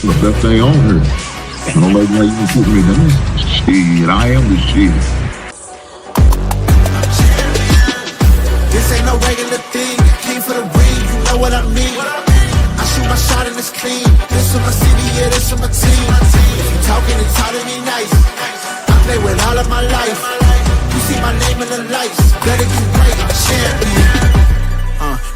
The best thing on here. I don't like how you can put me down. Shit, I am the shit. This ain't no regular thing. I came for the ring, you know what I mean. I shoot my shot and it's clean. This for my city, yeah, this for my team. If you talking, it's how to be nice. I play with all of my life. You see my name in the lights. Better get right, I'm a champion.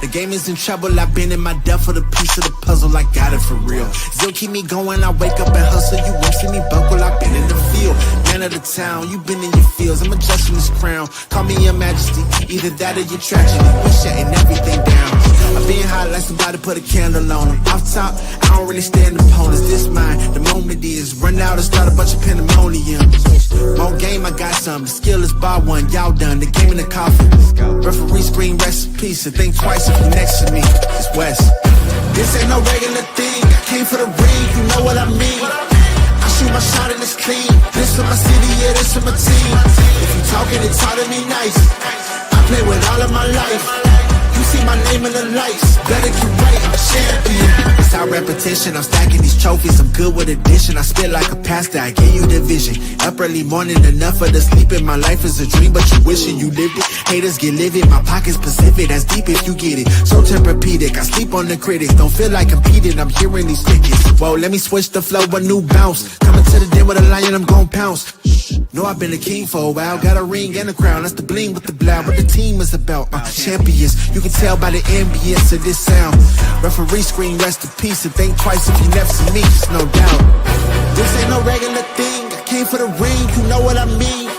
The game is in trouble, I've been in my depth for the piece of the puzzle, I got it for real. Still keep me going, I wake up and hustle, you won't see me buckle, I've been in the field. Man of the town, you been in your fields, I'm adjusting this crown. Call me your majesty, either that or your tragedy, we shutting everything down. I've been hot like somebody put a candle on them. Off top, I don't really stand opponents, this mine, the moment is run out and start a bunch of pandemonium. More game, I got some, the skill is bar one, y'all done, the game in the coffin. Referee screen, rest in peace, and think twice if you next to me, it's West. This ain't no regular thing, I came for the ring, you know what I mean. I shoot my shot and it's clean, this for my city, yeah, this for my team. If you talking, it's hard to be nice. I play with all of my life. You see my name in the lights, better get right, I'm a champion. It's our repetition, I'm stacking these trophies, I'm good with addition. I spit like a pastor, I gave you the vision. Up early morning, enough of the sleeping. My life is a dream, but you wishing you lived it. Haters get livid, my pocket's Pacific, that's deep if you get it. So Tempur-Pedic, I sleep on the critics. Don't feel like competing, I'm hearing these tickets. Whoa, let me switch the flow, a new bounce. Coming to the den with a lion, I'm gon' pounce. Know I've been a king for a while, got a ring and a crown. That's the bling with the blow, what the team is about. Champions, you can tell by the ambience of this sound. Referee screen, rest in peace, and think twice if you never see me, just no doubt. This ain't no regular thing, I came for the ring, you know what I mean.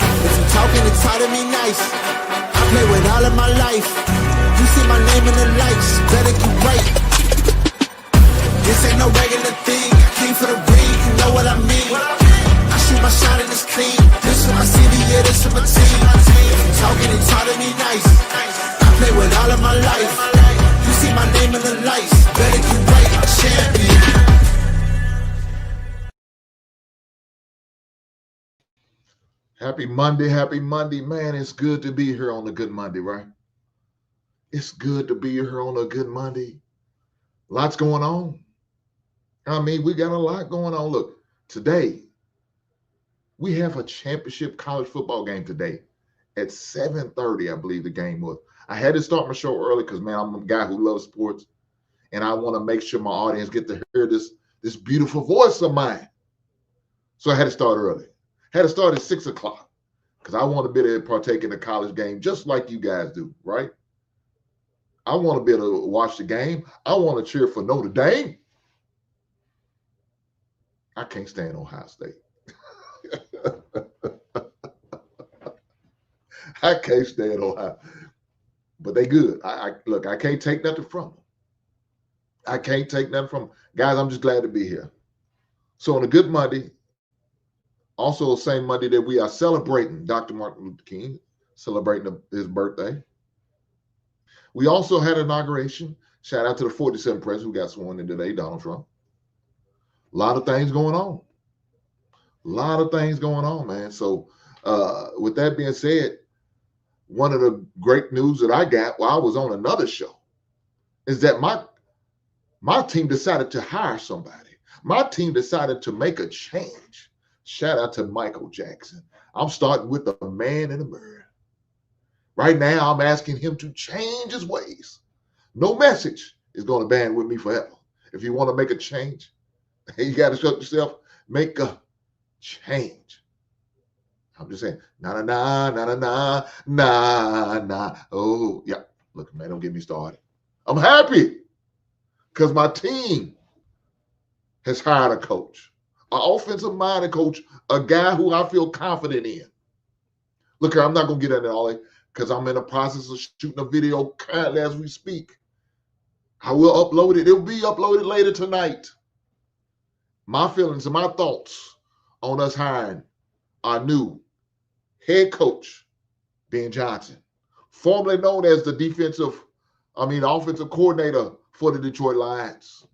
If you talking, it's hard to be nice. I play with all of my life. You see my name in the lights, better get right. This ain't no regular thing, I came for the ring, you know what I mean. I shoot my shot and it's clean, this for my city, yeah, this for my team. If you talking, it's hard to be nice. I play with all of my life. You see my name in the lights, better get right, I'm a champion. Happy Monday, man. It's good to be here on a good Monday, right? It's good to be here on a good Monday. Lots going on. I mean, we got a lot going on. Look, today, we have a championship college football game today at 7:30, I believe the game was. I had to start my show early because, man, I'm a guy who loves sports, and I want to make sure my audience get to hear this beautiful voice of mine. So I had to start early. Had to start at 6 o'clock because I want to be able to partake in the college game just like you guys do, right? I want to be able to watch the game. I want to cheer for Notre Dame. I can't stand Ohio State. I can't stand Ohio. But they good. Look, I can't take nothing from them. I can't take nothing from them. Guys, I'm just glad to be here. So on a good Monday, also the same Monday that we are celebrating Dr. Martin Luther King, celebrating his birthday. We also had inauguration. Shout out to the 47th president who got sworn in today, Donald Trump. A lot of things going on. A lot of things going on, man. So with that being said, one of the great news that I got while I was on another show is that my team decided to hire somebody. My team decided to make a change. Shout out to Michael Jackson. I'm starting with the man in the mirror. Right now, I'm asking him to change his ways. No message is going to band with me forever. If you want to make a change, you got to shut yourself, make a change. I'm just saying, nah. Oh, yeah. Look, man, don't get me started. I'm happy because my team has hired a coach, an offensive-minded coach, a guy who I feel confident in. Look here, I'm not going to get into all that because I'm in the process of shooting a video currently as we speak. I will upload it. It'll be uploaded later tonight. My feelings and my thoughts on us hiring our new head coach, Ben Johnson, formerly known as the offensive coordinator for the Detroit Lions.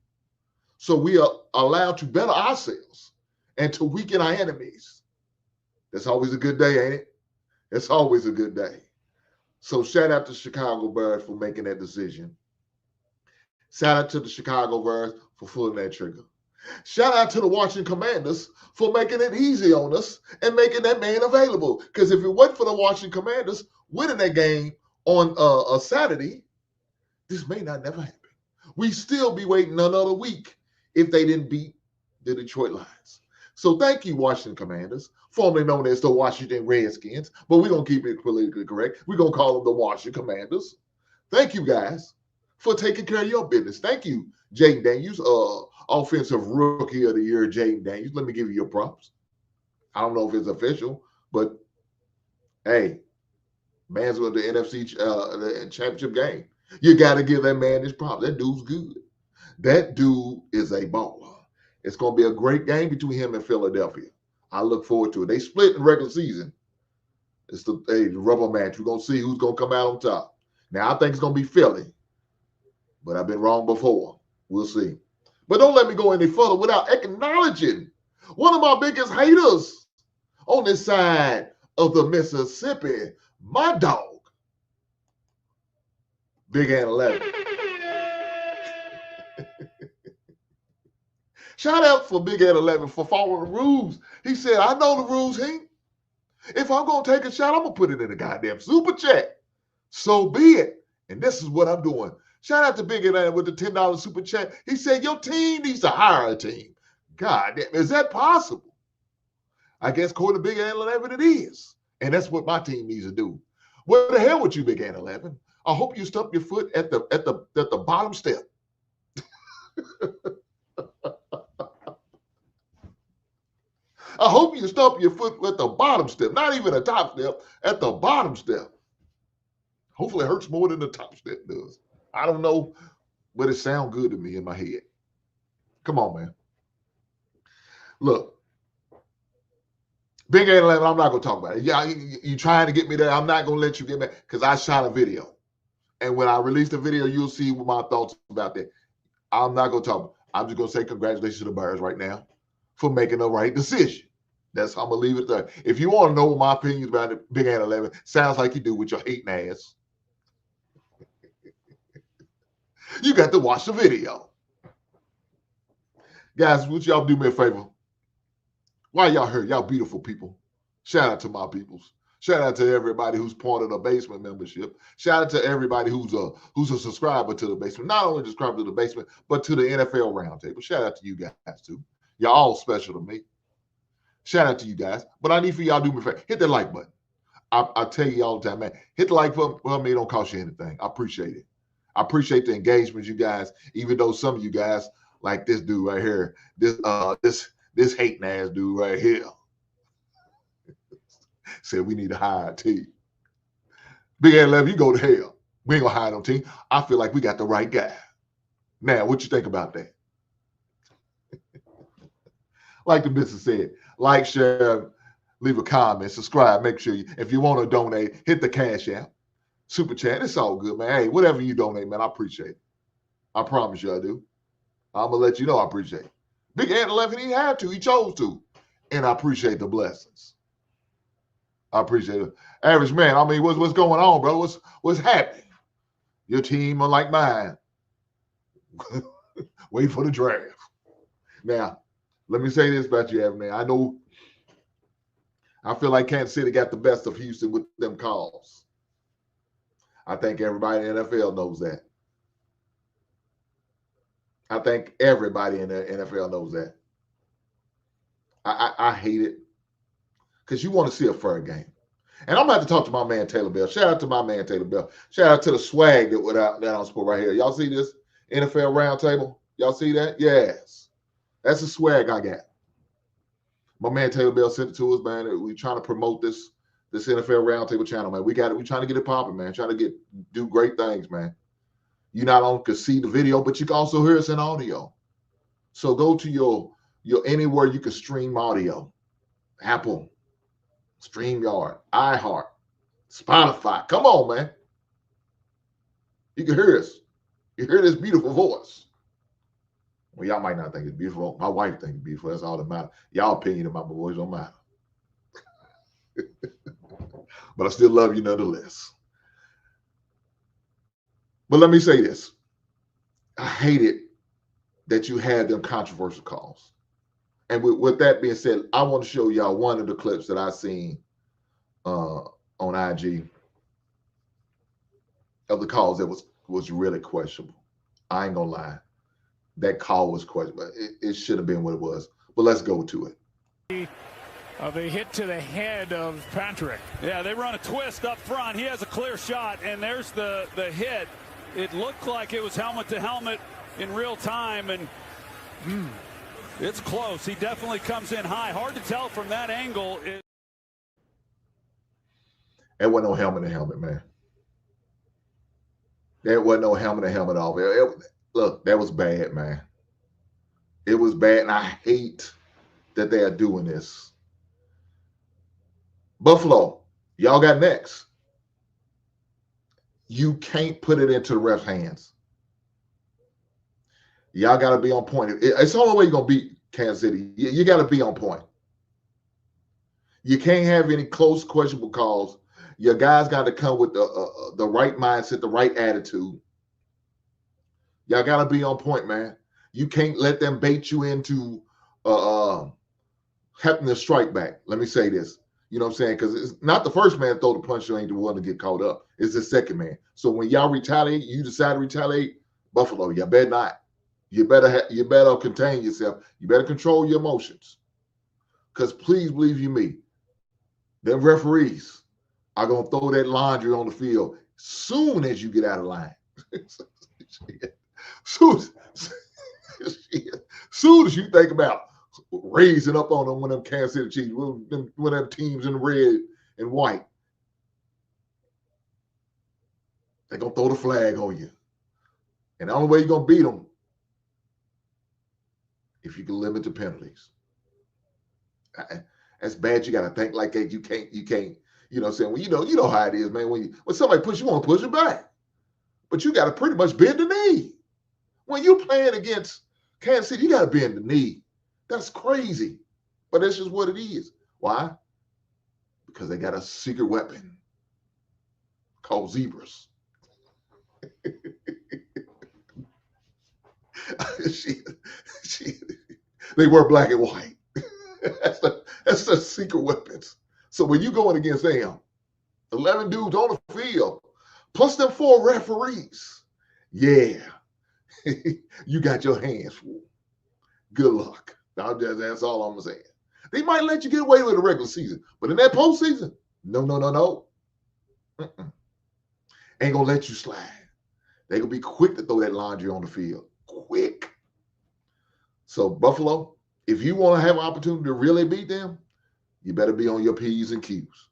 So we are allowed to better ourselves and to weaken our enemies. That's always a good day, ain't it? It's always a good day. So shout out to Chicago Bears for making that decision. Shout out to the Chicago Bears for pulling that trigger. Shout out to the Washington Commanders for making it easy on us and making that man available. Because if it wasn't for the Washington Commanders winning that game on a Saturday, this may not never happen. We still be waiting another week if they didn't beat the Detroit Lions. So thank you, Washington Commanders, formerly known as the Washington Redskins, but we're going to keep it politically correct. We're going to call them the Washington Commanders. Thank you, guys, for taking care of your business. Thank you, Jaden Daniels, Offensive Rookie of the Year, Jaden Daniels. Let me give you your props. I don't know if it's official, but hey, man's with the NFC the championship game. You got to give that man his props. That dude's good. That dude is a baller. It's going to be a great game between him and Philadelphia. I look forward to it. They split in the regular season. It's the rubber match. We're going to see who's going to come out on top. Now, I think it's going to be Philly, but I've been wrong before. We'll see. But don't let me go any further without acknowledging one of my biggest haters on this side of the Mississippi, my dog, Big Ant 11. Shout out for Big Ant 11 for following the rules. He said, I know the rules, Hank. If I'm going to take a shot, I'm going to put it in a goddamn super chat. So be it. And this is what I'm doing. Shout out to Big Ant with the $10 super chat. He said, your team needs to hire a team. God damn, is that possible? I guess according to Big Ant 11, it is. And that's what my team needs to do. What the hell with you, Big Ant 11? I hope you stump your foot at the bottom step. I hope you stump your foot at the bottom step, not even a top step, at the bottom step. Hopefully it hurts more than the top step does. I don't know, but it sounds good to me in my head. Come on, man. Look, Big Ant 11, I'm not going to talk about it. Yeah, you trying to get me there. I'm not going to let you get me because I shot a video. And when I release the video, you'll see my thoughts about that. I'm not going to talk. I'm just going to say congratulations to the Bears right now for making the right decision. That's how I'm going to leave it there. If you want to know what my opinions about it, Big Ant 11, sounds like you do with your hating ass. You got to watch the video. Guys, would y'all do me a favor? While y'all here, y'all beautiful people, shout out to my peoples. Shout out to everybody who's part of the basement membership. Shout out to everybody who's a subscriber to the basement. Not only subscriber to the basement, but to the NFL Roundtable. Shout out to you guys too. Y'all all special to me. Shout out to you guys. But I need for y'all to do me a favor. Hit that like button. I tell you all the time, man. Hit the like button for me. It don't cost you anything. I appreciate it. I appreciate the engagement, you guys. Even though some of you guys, like this dude right here, this hating ass dude right here, said we need to hire a team. Big Ant 11, you go to hell. We ain't gonna hire no team. I feel like we got the right guy. Now, what you think about that? Like the business said, like, share, leave a comment, subscribe. Make sure if you want to donate, hit the Cash App, super chat. It's all good, man. Hey, whatever you donate, man, I appreciate it. I promise you I do. I'm gonna let you know I appreciate it. Big Ant 11, he had to, he chose to, and I appreciate the blessings. I appreciate it. Average man, I mean, what's going on, bro? What's happening? Your team, unlike mine, wait for the draft. Now, let me say this about you, Average man. I feel like Kansas City got the best of Houston with them calls. I think everybody in the NFL knows that. I think everybody in the NFL knows that. I hate it because you want to see a fair game. And I'm going to have to talk to my man, Taylor Bell. Shout out to my man, Taylor Bell. Shout out to the swag that went out on sport right here. Y'all see this NFL Roundtable? Y'all see that? Yes. That's the swag I got. My man, Taylor Bell, sent it to us, man. We're trying to promote this NFL Roundtable channel, man. We're trying to get it popping, man. Trying to do great things, man. You not only can see the video, but you can also hear us in audio. So go to your anywhere you can stream audio. Apple, StreamYard, iHeart, Spotify. Come on, man. You can hear us. You hear this beautiful voice. Well, y'all might not think it's beautiful. My wife thinks it's beautiful. That's all that matters. Y'all opinion about my voice don't matter. But I still love you nonetheless. But let me say this. I hated that you had them controversial calls. And with that being said, I want to show y'all one of the clips that I seen on IG of the calls that was really questionable. I ain't gonna lie. That call was questionable. It should have been what it was. But let's go to it. Of a hit to the head of Patrick. Yeah, they run a twist up front. He has a clear shot, and there's the hit. It looked like it was helmet to helmet in real time, and it's close. He definitely comes in high. Hard to tell from that angle. There wasn't no helmet to helmet, man. There wasn't no helmet to helmet off. Look, that was bad, man. It was bad, and I hate that they are doing this. Buffalo, y'all got next. You can't put it into the ref's hands. Y'all got to be on point. It's the only way you're going to beat Kansas City. You got to be on point. You can't have any close, questionable calls. Your guys got to come with the right mindset, the right attitude. Y'all got to be on point, man. You can't let them bait you into having to strike back. Let me say this. You know what I'm saying? Because it's not the first man to throw the punch who ain't the one to get caught up. It's the second man. So when y'all retaliate, you decide to retaliate, Buffalo, you better not. You better contain yourself. You better control your emotions. Because please believe you me, them referees are going to throw that laundry on the field soon as you get out of line. soon as you think about raising up on them when them Kansas City Chiefs, when them teams in red and white, they're going to throw the flag on you. And the only way you're going to beat them, if you can limit the penalties. That's bad. You got to think like that. You can't, you know what I'm saying? Well, you know how it is, man. When somebody push you, want to push it back. But you got to pretty much bend the knee. When you're playing against Kansas City, you got to bend the knee. That's crazy. But that's just what it is. Why? Because they got a secret weapon called zebras. They wear black and white. That's the secret weapons. So when you going against them, 11 dudes on the field, plus them 4 referees, yeah, you got your hands full. Good luck. That's all I'm saying. They might let you get away with the regular season, but in that postseason, no. Ain't gonna let you slide. They gonna be quick to throw that laundry on the field. Quick. So Buffalo, if you want to have an opportunity to really beat them, you better be on your P's and Q's.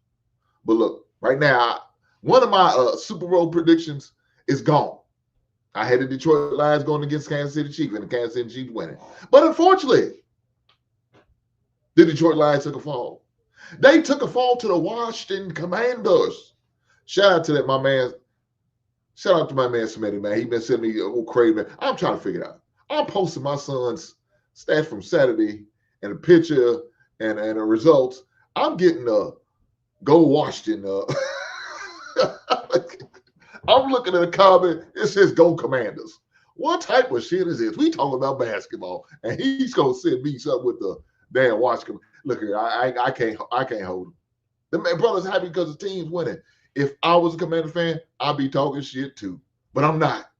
But look, right now, one of my Super Bowl predictions is gone. I had the Detroit Lions going against Kansas City Chiefs, and the Kansas City Chiefs winning. But unfortunately, the Detroit Lions took a fall. They took a fall to the Washington Commanders. Shout out to my man Smitty, man. He been sending me a little crazy, man. I'm trying to figure it out. I'm posting my son's stats from Saturday and a picture and the results. I'm getting a go Washington. I'm looking at a comment. It says go Commanders. What type of shit is this? We talking about basketball, and he's gonna send me something with the damn Washington. Look here, I can't hold him. The man brother's happy because the team's winning. If I was a Commander fan, I'd be talking shit too. But I'm not.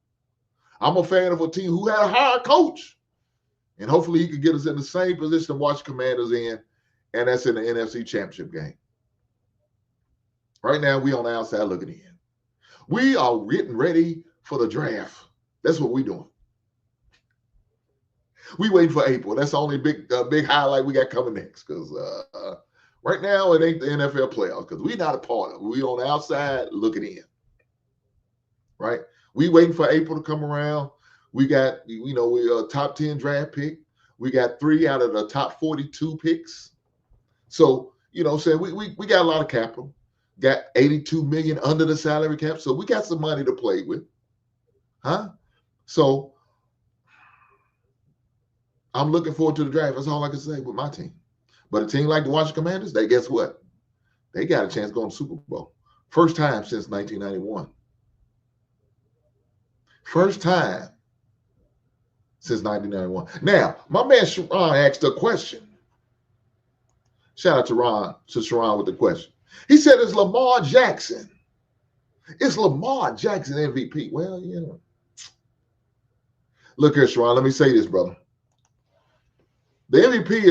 I'm a fan of a team who had a higher coach. And hopefully he could get us in the same position to watch Commanders in, and that's in the NFC Championship game. Right now, we on the outside looking in. We are getting ready for the draft. That's what we're doing. We waiting for April. That's the only big highlight we got coming next. Because right now, it ain't the NFL playoffs because we're not a part of it. We on the outside looking in. Right? We waiting for April to come around. We got, we're a top 10 draft pick. We got 3 out of the top 42 picks. So, we got a lot of capital. Got 82 million under the salary cap. So we got some money to play with. Huh? So I'm looking forward to the draft. That's all I can say with my team. But a team like the Washington Commanders, guess what? They got a chance to go to the Super Bowl. First time since 1991. First time since 1991. Now, my man Sharon asked a question. Shout out to Sharon with the question. He said, "Is Lamar Jackson MVP?" Well, you know. Look here, Sharon. Let me say this, brother. The MVP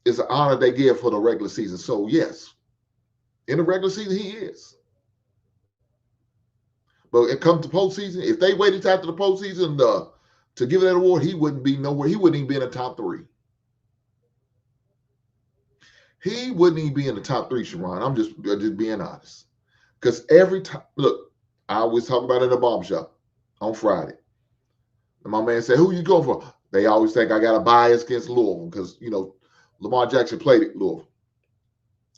is an honor they give for the regular season. So yes, in the regular season he is. But it comes to postseason, if they waited after the postseason to give that award, he wouldn't be nowhere. He wouldn't even be in the top 3. He wouldn't even be in the top 3, Sharon. I'm just being honest. Because every time, look, I always talk about it in the barbershop on Friday. And my man said, "Who you going for?" They always think I got a bias against Louisville because, you know, Lamar Jackson played at Louisville.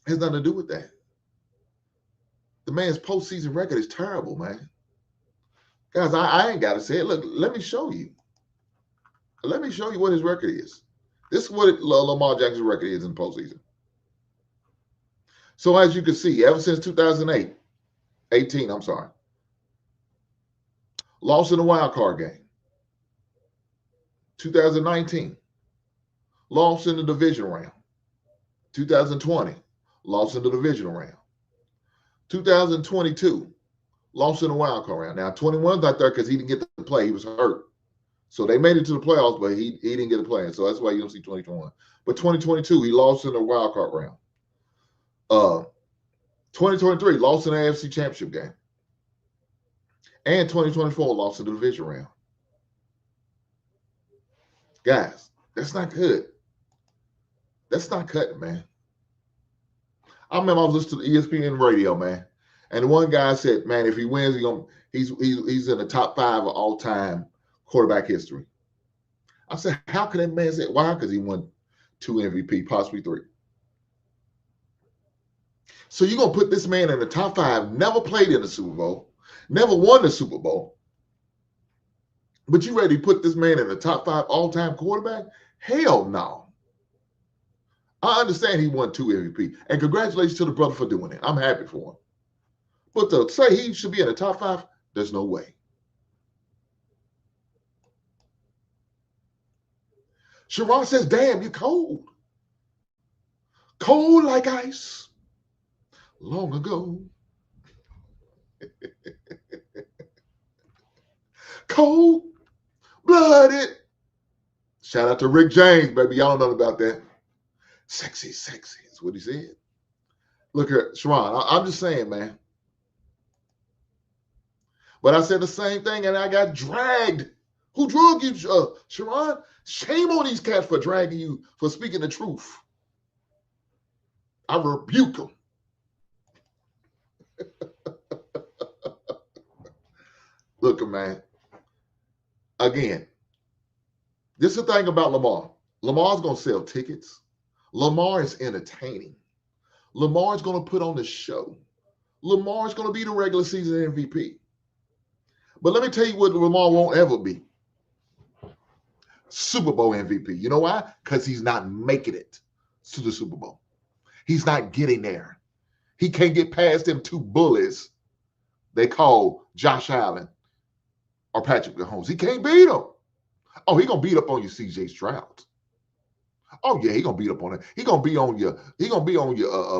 It has nothing to do with that. The man's postseason record is terrible, man. Guys, I ain't got to say it. Look, let me show you. Let me show you what his record is. This is what Lamar Jackson's record is in the postseason. So as you can see, ever since 2018, lost in the wild card game. 2019, lost in the division round. 2020, lost in the divisional round. 2022, lost in the wild card round. Now, 21's not there because he didn't get to play. He was hurt. So they made it to the playoffs, but he didn't get to play. So that's why you don't see 2021. But 2022, he lost in the wild card round. 2023, lost in the AFC Championship game. And 2024, lost in the division round. Guys, that's not good. That's not cutting, man. I remember I was listening to ESPN radio, man. And one guy said, man, if he wins, he's in the top 5 of all-time quarterback history. I said, how can that man say why? Because he won 2 MVP, possibly 3. So you're going to put this man in the top 5, never played in the Super Bowl, never won the Super Bowl, but you ready to put this man in the top 5 all-time quarterback? Hell no. I understand he won 2 MVP, and congratulations to the brother for doing it. I'm happy for him. But to say he should be in the top 5, there's no way. Sharon says, damn, you're cold. Cold like ice. Long ago. Cold-blooded. Shout out to Rick James, baby. Y'all know about that. Sexy, sexy is what he said. Look here, Sharon, I'm just saying, man. But I said the same thing, and I got dragged. Who drug you, Sharon? Shame on these cats for dragging you, for speaking the truth. I rebuke them. Look, man. Again, this is the thing about Lamar. Lamar's going to sell tickets. Lamar is entertaining. Lamar's going to put on the show. Lamar's going to be the regular season MVP. But let me tell you what Lamar won't ever be. Super Bowl MVP. You know why? Because he's not making it to the Super Bowl. He's not getting there. He can't get past them 2 bullies they call Josh Allen or Patrick Mahomes. He can't beat them. Oh, he going to beat up on you, C.J. Stroud. Oh, yeah, he going to beat up on it. He going to be on your,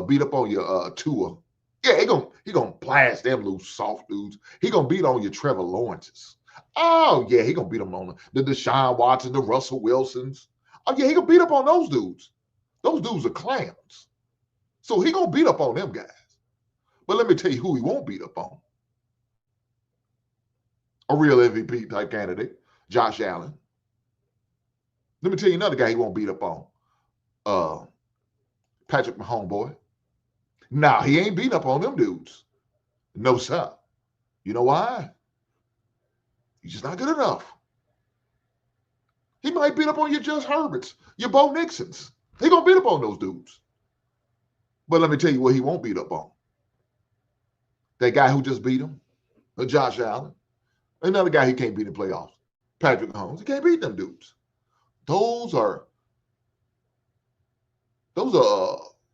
beat up on your Tua. Yeah, he gonna blast them loose soft dudes. He gonna beat on your Trevor Lawrences. Oh, yeah, he gonna beat them on the Deshaun Watson, the Russell Wilsons. Oh, yeah, he gonna beat up on those dudes. Those dudes are clowns. So he gonna beat up on them guys. But let me tell you who he won't beat up on. A real MVP type candidate, Josh Allen. Let me tell you another guy he won't beat up on. Patrick Mahomes, boy. Nah, he ain't beat up on them dudes. No, sir. You know why? He's just not good enough. He might beat up on your Just Herberts, your Bo Nixons. He gonna beat up on those dudes. But let me tell you what he won't beat up on. That guy who just beat him, Josh Allen. Another guy he can't beat in playoffs, Patrick Mahomes. He can't beat them dudes. Those are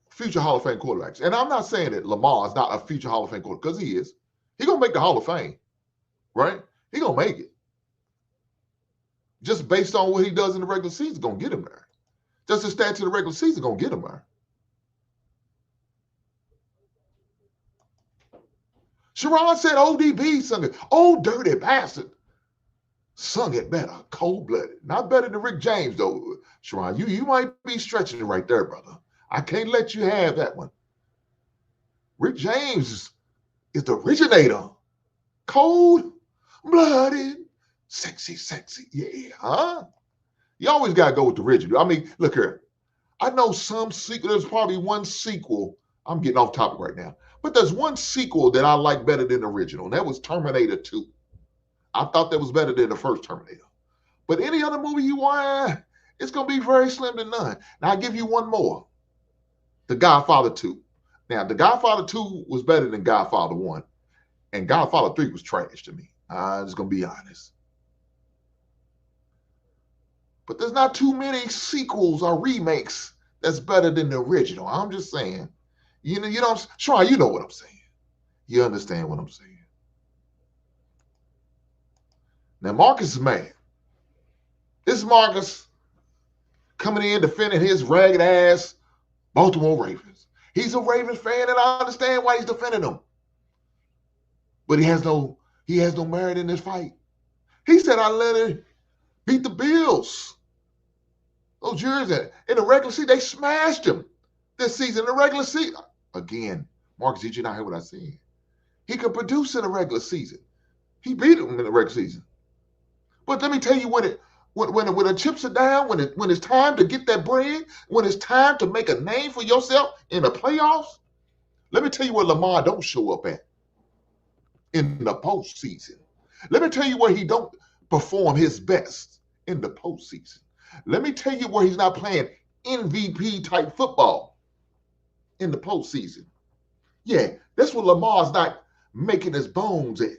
future Hall of Fame quarterbacks. And I'm not saying that Lamar is not a future Hall of Fame quarterback, because he is. He's going to make the Hall of Fame, right? He's going to make it. based on what he does in the regular season, going to get him there. Just his stats in the regular season going to get him there. Sharon said ODB sung it. Oh, dirty bastard. Sung it better. Cold-blooded. Not better than Rick James, though. Sharon, you might be stretching it right there, brother. I can't let you have that one. Rick James is the originator. Cold-blooded. Sexy. Yeah, huh? You always got to go with the original. I mean, look here. I know some sequel. There's probably one sequel. I'm getting off topic right now. But there's one sequel that I like better than the original, and that was Terminator 2. I thought that was better than the first Terminator. But any other movie you want, it's going to be very slim to none. Now, I'll give you one more. The Godfather 2. Now, The Godfather 2 was better than Godfather 1. And Godfather 3 was trash to me. I'm just going to be honest. But there's not too many sequels or remakes that's better than the original. I'm just saying. You know, Sean, you know what I'm saying. You understand what I'm saying. Now, Marcus is mad. This is Marcus coming in defending his ragged ass Baltimore Ravens. He's a Ravens fan, and I understand why he's defending them. But he has no merit in this fight. He said, I let her beat the Bills. Those jerseys in the regular season, they smashed him this season in the regular season. Again, Marcus, did you not hear what I said? He could produce in the regular season. He beat them in the regular season. But let me tell you when the chips are down, when it's time to get that bread, when it's time to make a name for yourself in the playoffs, let me tell you where Lamar don't show up at in the postseason. Let me tell you where he don't perform his best in the postseason. Let me tell you where he's not playing MVP type football in the postseason. Yeah, that's what Lamar's not making his bones at.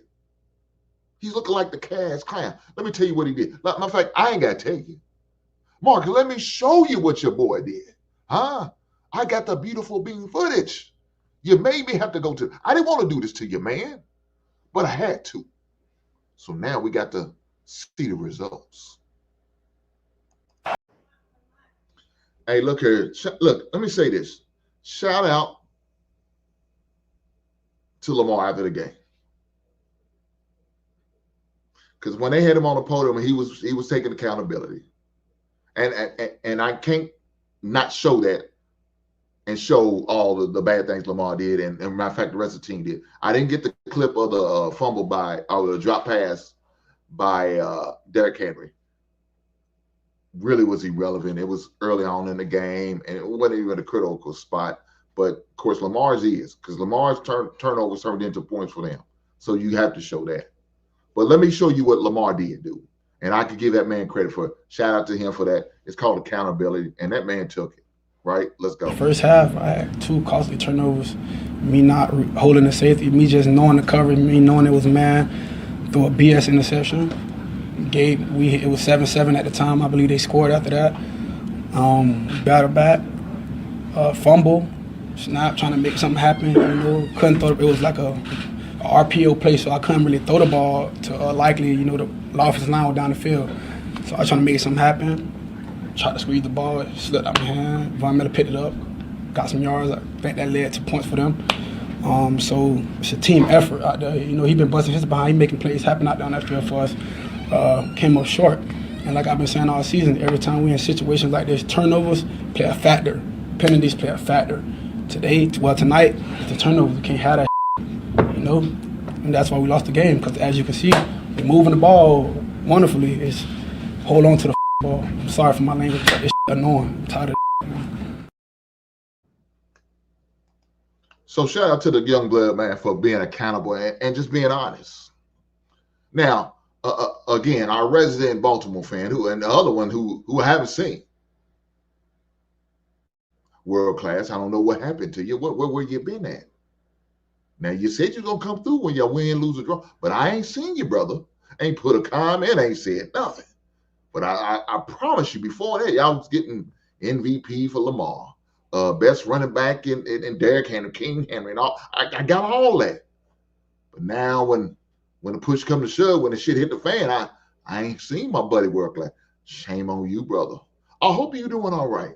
He's looking like the Cash Clown. Let me tell you what he did. Matter of fact, I ain't got to tell you. Mark, let me show you what your boy did. Huh? I got the beautiful bean footage. You made me have to go to. I didn't want to do this to you, man, but I had to. So now we got to see the results. Hey, look here. Look, let me say this. Shout out to Lamar after the game. Because when they had him on the podium, he was taking accountability. And I can't not show that and show all the bad things Lamar did. And matter of fact, the rest of the team did. I didn't get the clip of the fumble or the drop pass by Derrick Henry. Really was irrelevant. It was early on in the game, and it wasn't even a critical spot. But, of course, Lamar's is, because Lamar's turnovers turned into points for them. So you have to show that. But let me show you what Lamar did do. And I could give that man credit for it. Shout out to him for that. It's called accountability, and that man took it. Right? Let's go. First half, I had 2 costly turnovers. Me not holding the safety, me just knowing the coverage, me knowing it was man, threw a BS interception. It was 7-7 at the time. I believe they scored after that. Battle back, fumble, snap, trying to make something happen. Couldn't throw. It was like a RPO play, so I couldn't really throw the ball to likely. The offensive line was down the field, so I was trying to make something happen. Tried to squeeze the ball, it slipped out my hand. Von Miller picked it up, got some yards. I think that led to points for them. So it's a team effort out there. He been busting his behind, he making plays happen out there on that field for us. Came up short. And like I've been saying all season, every time we're in situations like this, turnovers play a factor. Penalties play a factor. Tonight, it's the turnovers. We can't have that, And that's why we lost the game, because as you can see, we're moving the ball wonderfully. It's hold on to the ball. I'm sorry for my language, but it's annoying. I'm tired of So shout out to the young blood, man, for being accountable and just being honest. Now, again, our resident Baltimore fan, and the other one who I haven't seen, world class. I don't know what happened to you. Where you been at? Now you said you're gonna come through when you win, lose, or draw, but I ain't seen you, brother. Ain't put a comment, ain't said nothing. But I promise you, before that, y'all was getting MVP for Lamar, best running back in Derrick Henry, King Henry, and all. I got all that. But now when the push come to shove, when the shit hit the fan, I ain't seen my buddy work like. Shame on you, brother. I hope you're doing all right.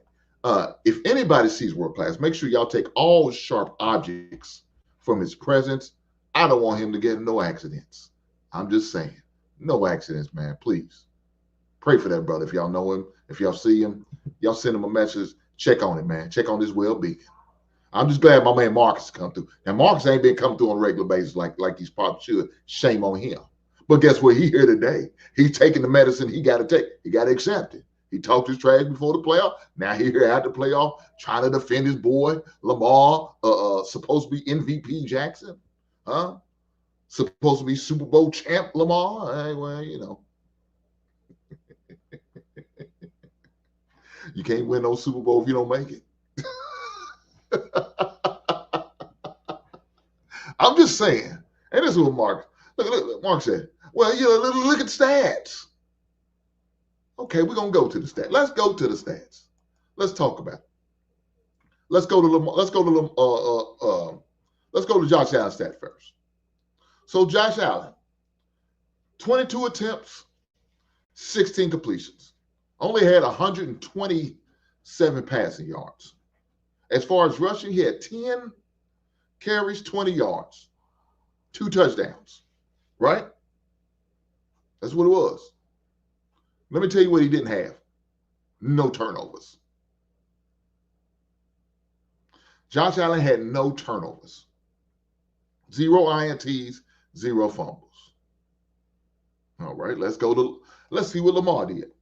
If anybody sees world class, make sure y'all take all sharp objects from his presence. I don't want him to get no accidents. I'm just saying, no accidents, man. Please pray for that brother. If y'all know him, if y'all see him, y'all send him a message. Check on him, man. Check on his well-being. I'm just glad my man Marcus come through. Now Marcus ain't been coming through on a regular basis like he's probably should. Shame on him. But guess what? He here today. He's taking the medicine he got to take. He got to accept it. He talked his trash before the playoff. Now he here at the playoff trying to defend his boy Lamar, supposed to be MVP Jackson, huh? Supposed to be Super Bowl champ Lamar. Well, you know, you can't win no Super Bowl if you don't make it. I'm just saying, and this is what Mark. Look, Mark said. Well, you know, look at stats. Okay, we're gonna go to the stats. Let's go to the stats. Let's talk about it. Let's go to Josh Allen's stat first. So Josh Allen, 22 attempts, 16 completions, only had 127 passing yards. As far as rushing, he had 10 carries, 20 yards, 2 touchdowns. Right? That's what it was. Let me tell you what he didn't have. No turnovers. Josh Allen had no turnovers. 0 INTs, 0 fumbles. All right, let's see what Lamar did.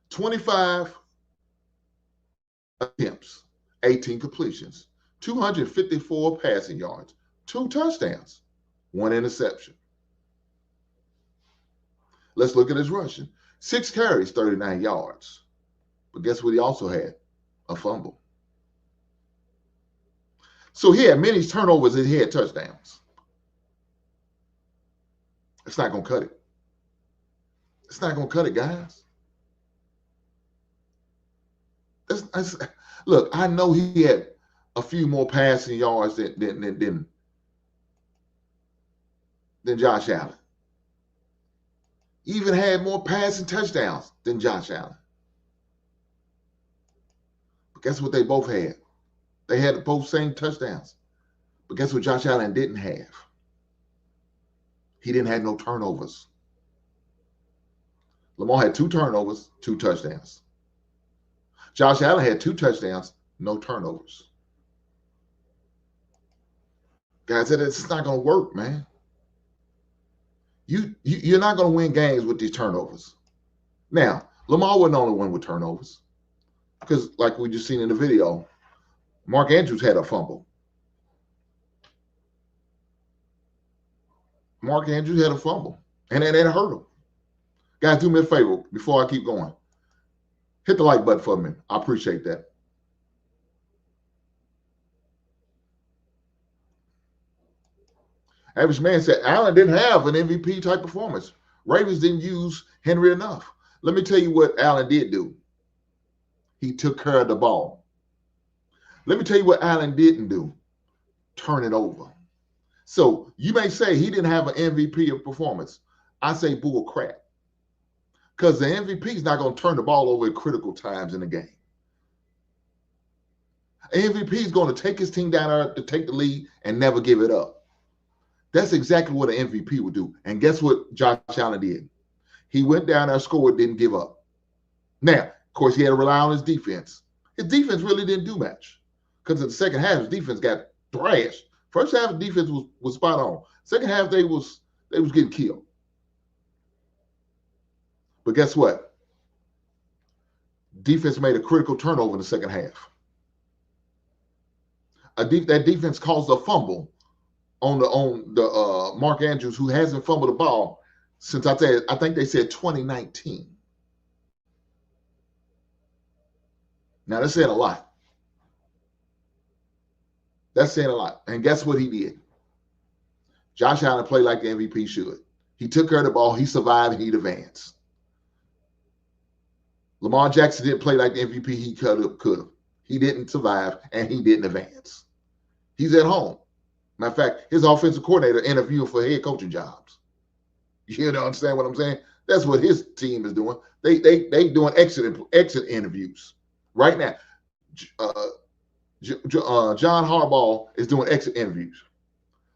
25 attempts, 18 completions, 254 passing yards, 2 touchdowns, 1 interception. Let's look at his rushing. 6 carries, 39 yards. But guess what he also had? A fumble. So he had many turnovers and he had touchdowns. It's not going to cut it. It's not going to cut it, guys. Look, I know he had a few more passing yards than Josh Allen. Even had more passing touchdowns than Josh Allen. But guess what they both had? They had both same touchdowns. But guess what Josh Allen didn't have? He didn't have no turnovers. Lamar had 2 turnovers, 2 touchdowns. Josh Allen had 2 touchdowns, no turnovers. Guys, it's not going to work, man. You're not going to win games with these turnovers. Now, Lamar wasn't the only one with turnovers. Because like we just seen in the video, Mark Andrews had a fumble. Mark Andrews had a fumble. And that hurt him. Guys, do me a favor before I keep going. Hit the like button for me. I appreciate that. Average man said Allen didn't have an MVP type performance. Ravens didn't use Henry enough. Let me tell you what Allen did do. He took care of the ball. Let me tell you what Allen didn't do. Turn it over. So you may say he didn't have an MVP of performance. I say bull crap. Because the MVP is not going to turn the ball over at critical times in the game. An MVP is going to take his team down there to take the lead and never give it up. That's exactly what an MVP would do. And guess what Josh Allen did? He went down there, scored, didn't give up. Now, of course, he had to rely on his defense. His defense really didn't do much. Because in the second half, his defense got thrashed. First half, the defense was spot on. Second half, they was getting killed. But guess what? Defense made a critical turnover in the second half. That defense caused a fumble on the Mark Andrews, who hasn't fumbled the ball since I think they said 2019. Now that's saying a lot. That's saying a lot. And guess what he did? Josh Allen played like the MVP should. He took care of the ball. He survived. And he'd advanced. Lamar Jackson didn't play like the MVP he could have. He didn't survive, and he didn't advance. He's at home. Matter of fact, his offensive coordinator interviewed for head coaching jobs. You understand what I'm saying? That's what his team is doing. They doing exit interviews right now. John Harbaugh is doing exit interviews,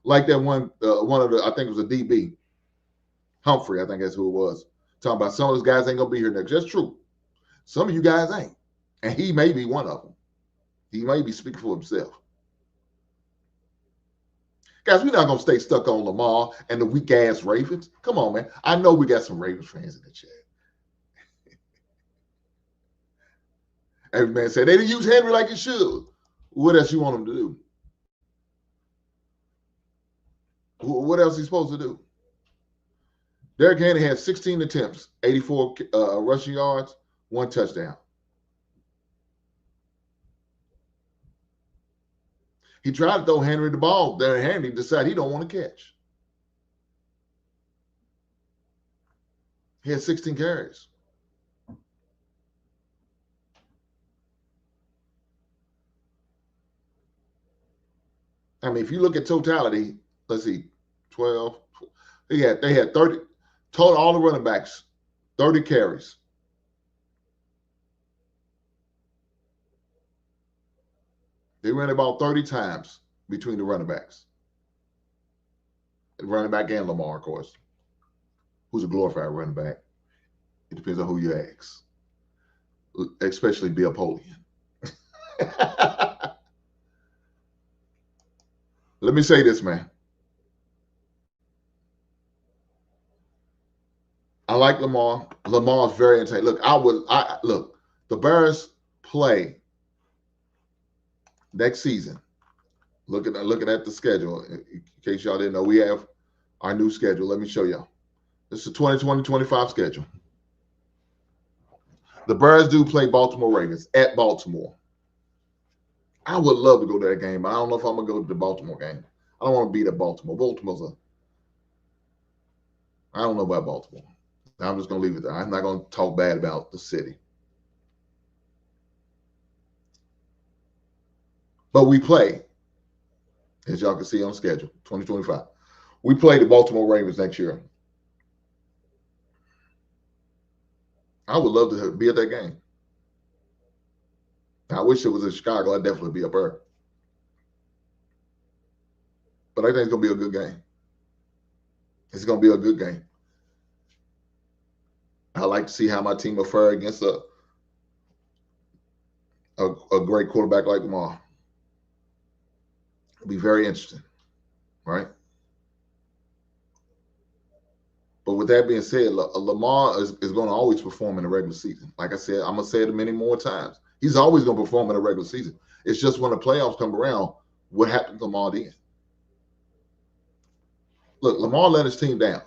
like that one of the, I think it was a DB, Humphrey, I think that's who it was, talking about some of those guys ain't gonna be here next. That's true. Some of you guys ain't, and he may be one of them. He may be speaking for himself. Guys, we're not gonna stay stuck on Lamar and the weak ass Ravens. Come on, man. I know we got some Ravens fans in the chat. Every man said they didn't use Henry like it should. What else you want them to do? What else is he supposed to do? Derrick Henry had 16 attempts, 84 rushing yards, 1 touchdown. He tried to throw Henry the ball. Then Henry decided he don't want to catch. He had 16 carries. I mean, if you look at totality, let's see, 12. They had 30 total, all the running backs, 30 carries. They ran about 30 times between the running backs. The running back and Lamar, of course, who's a glorified running back. It depends on who you ask, especially Bill Polian. Let me say this, man. I like Lamar. Lamar's very entertaining. Look, the Bears play next season. Looking at the schedule. In case y'all didn't know, we have our new schedule. Let me show y'all. This is the 2020-25 schedule. The Bears do play Baltimore Ravens at Baltimore. I would love to go to that game, but I don't know if I'm going to go to the Baltimore game. I don't want to beat at Baltimore. I don't know about Baltimore. I'm just going to leave it there. I'm not going to talk bad about the city. But we play, as y'all can see on schedule, 2025. We play the Baltimore Ravens next year. I would love to be at that game. I wish it was in Chicago. I'd definitely be up there. But I think it's going to be a good game. It's going to be a good game. I like to see how my team will fare against a great quarterback like Lamar. It'll be very interesting, right? But with that being said, Lamar is going to always perform in the regular season. Like I said, I'm going to say it many more times. He's always going to perform in the regular season. It's just when the playoffs come around, what happens to Lamar then? Look, Lamar let his team down.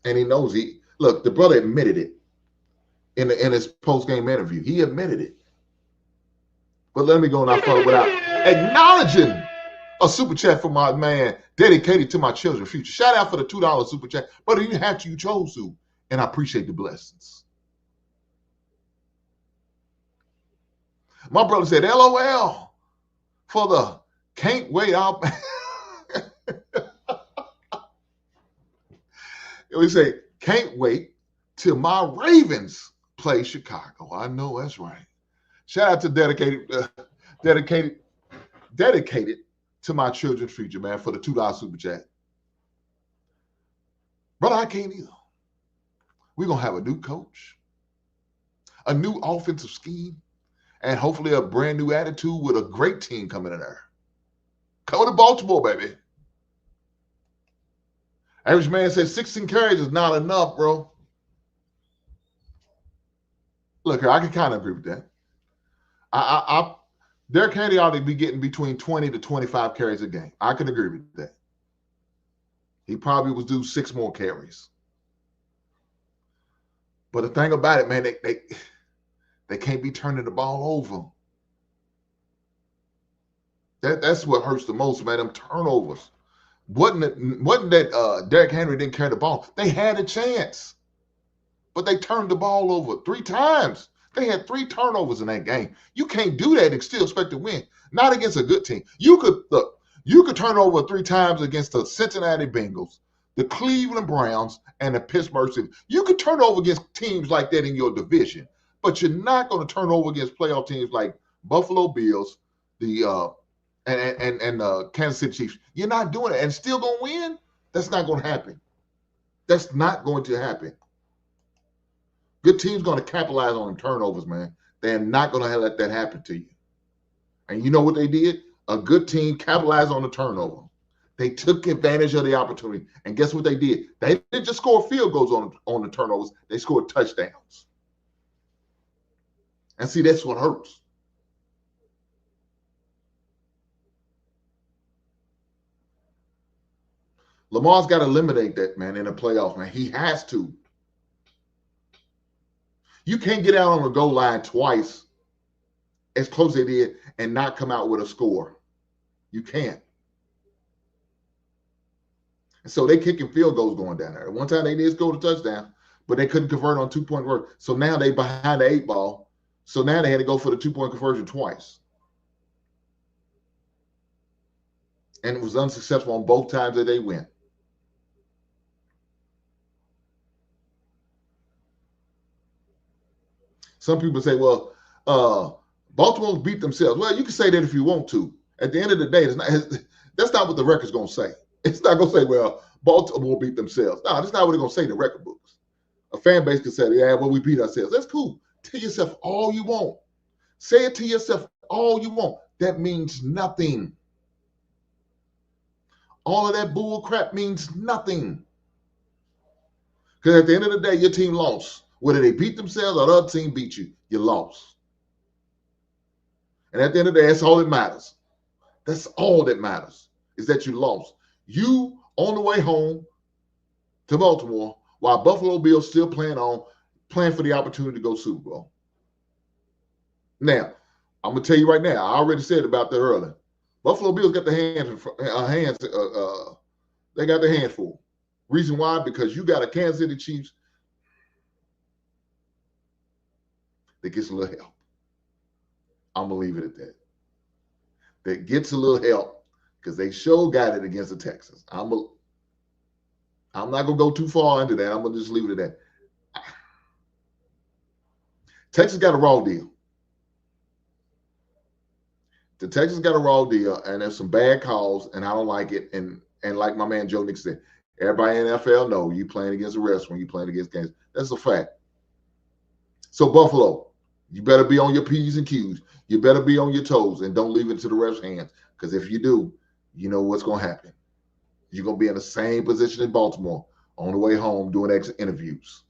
And he knows the brother admitted it in his post-game interview. He admitted it. But let me go now further without acknowledging a super chat for my man dedicated to my children's future. Shout out for the $2 super chat. But you didn't have to, you chose to. And I appreciate the blessings. My brother said, LOL for the can't wait out. We say, can't wait till my Ravens play Chicago. I know that's right. Shout out to dedicated to my children's future, man, for the $2 super chat. Brother, I can't either. We're going to have a new coach, a new offensive scheme, and hopefully a brand new attitude with a great team coming in there. Come to Baltimore, baby. Average man says 16 carries is not enough, bro. Look here, I can kind of agree with that. Derrick Henry ought to be getting between 20 to 25 carries a game. I can agree with that. He probably was due 6 more carries. But the thing about it, man, they can't be turning the ball over. That's what hurts the most, man, them turnovers. Wasn't that Derrick Henry didn't carry the ball. They had a chance. But they turned the ball over 3 times. They had 3 turnovers in that game. You can't do that and still expect to win. Not against a good team. You could turn over 3 times against the Cincinnati Bengals, the Cleveland Browns, and the Pittsburgh Steelers. You could turn over against teams like that in your division, but you're not going to turn over against playoff teams like Buffalo Bills, the and Kansas City Chiefs. You're not doing it and still going to win. That's not going to happen. That's not going to happen. Good teams going to capitalize on turnovers, man. They're not going to let that happen to you. And you know what they did? A good team capitalized on the turnover. They took advantage of the opportunity. And guess what they did? They didn't just score field goals on the turnovers. They scored touchdowns. And see, that's what hurts. Lamar's got to eliminate that, man, in the playoffs, man. He has to. You can't get out on the goal line twice as close as they did and not come out with a score. You can't. And so they kicking field goals going down there. One time they did score the touchdown, but they couldn't convert on 2-point conversion. So now they behind the 8 ball. So now they had to go for the 2-point conversion twice. And it was unsuccessful on both times that they went. Some people say, well, Baltimore beat themselves. Well, you can say that if you want to. At the end of the day, that's not what the record's going to say. It's not going to say, well, Baltimore beat themselves. No, that's not what they're going to say in the record books. A fan base can say, yeah, well, we beat ourselves. That's cool. Tell yourself all you want. Say it to yourself all you want. That means nothing. All of that bull crap means nothing. Because at the end of the day, your team lost. Whether they beat themselves or the other team beat you, you lost. And at the end of the day, that's all that matters. That's all that matters, is that you lost. You on the way home to Baltimore while Buffalo Bills still playing for the opportunity to go Super Bowl. Now, I'm going to tell you right now, I already said about that earlier. Buffalo Bills got their they got their hands full. Reason why? Because you got a Kansas City Chiefs that gets a little help. I'm going to leave it at that. That gets a little help because they sure got it against the Texans. I'm not going to go too far into that. I'm going to just leave it at that. Texas got a raw deal. The Texans got a raw deal, and there's some bad calls, and I don't like it. And like my man Joe Nick said, everybody in the NFL know you playing against the refs when you playing against Kansas. That's a fact. So Buffalo, you better be on your P's and Q's. You better be on your toes and don't leave it to the refs' hands. Because if you do, you know what's going to happen. You're going to be in the same position in Baltimore on the way home doing exit interviews.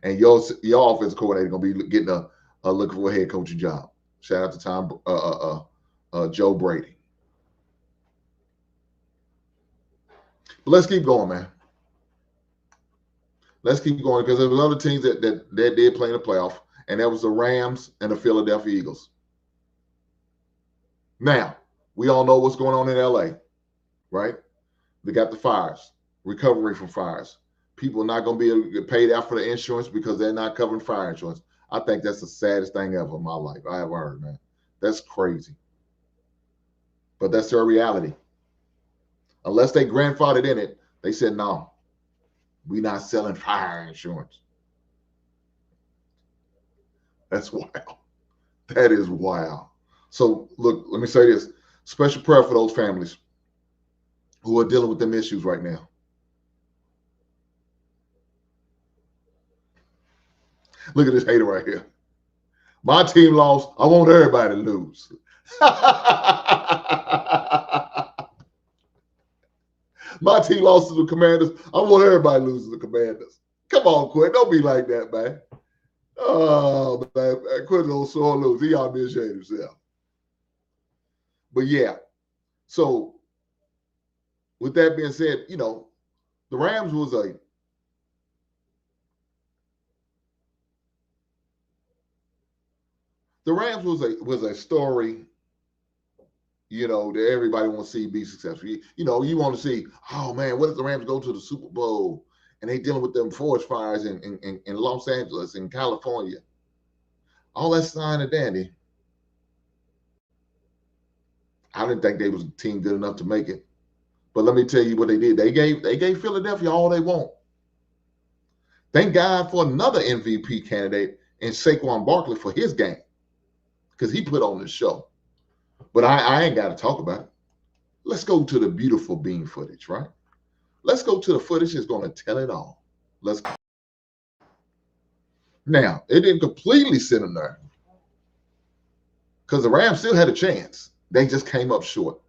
And your offensive coordinator going to be getting a look for a head coaching job. Shout out to Joe Brady. But let's keep going, man. Let's keep going because there was other teams that did play in the playoff, and that was the Rams and the Philadelphia Eagles. Now, we all know what's going on in L.A., right? They got the fires, recovery from fires. People are not going to be able to get paid out for the insurance because they're not covering fire insurance. I think that's the saddest thing ever in my life I ever heard, man. That's crazy. But that's their reality. Unless they grandfathered in it, they said, no, we're not selling fire insurance. That's wild. That is wild. So, look, let me say this. Special prayer for those families who are dealing with them issues right now. Look at this hater right here. My team lost. I want everybody to lose. My team lost to the Commanders. I want everybody to lose to the Commanders. Come on, Quinn. Don't be like that, man. Oh, man. Quinn don't sore lose. He ought to be ashamed of himself. But, yeah. So, with that being said, you know, the Rams was a story, you know, that everybody wants to see be successful. You know, you want to see, oh, man, what if the Rams go to the Super Bowl and they dealing with them forest fires in Los Angeles, in California? All that's fine and dandy. I didn't think they was a team good enough to make it. But let me tell you what they did. They gave Philadelphia all they want. Thank God for another MVP candidate in Saquon Barkley for his game, because he put on the show. But I ain't got to talk about it. Let's go to the beautiful beam footage, right? Let's go to the footage that's going to tell it all. Let's go. Now, it didn't completely sit in there because the Rams still had a chance. They just came up short.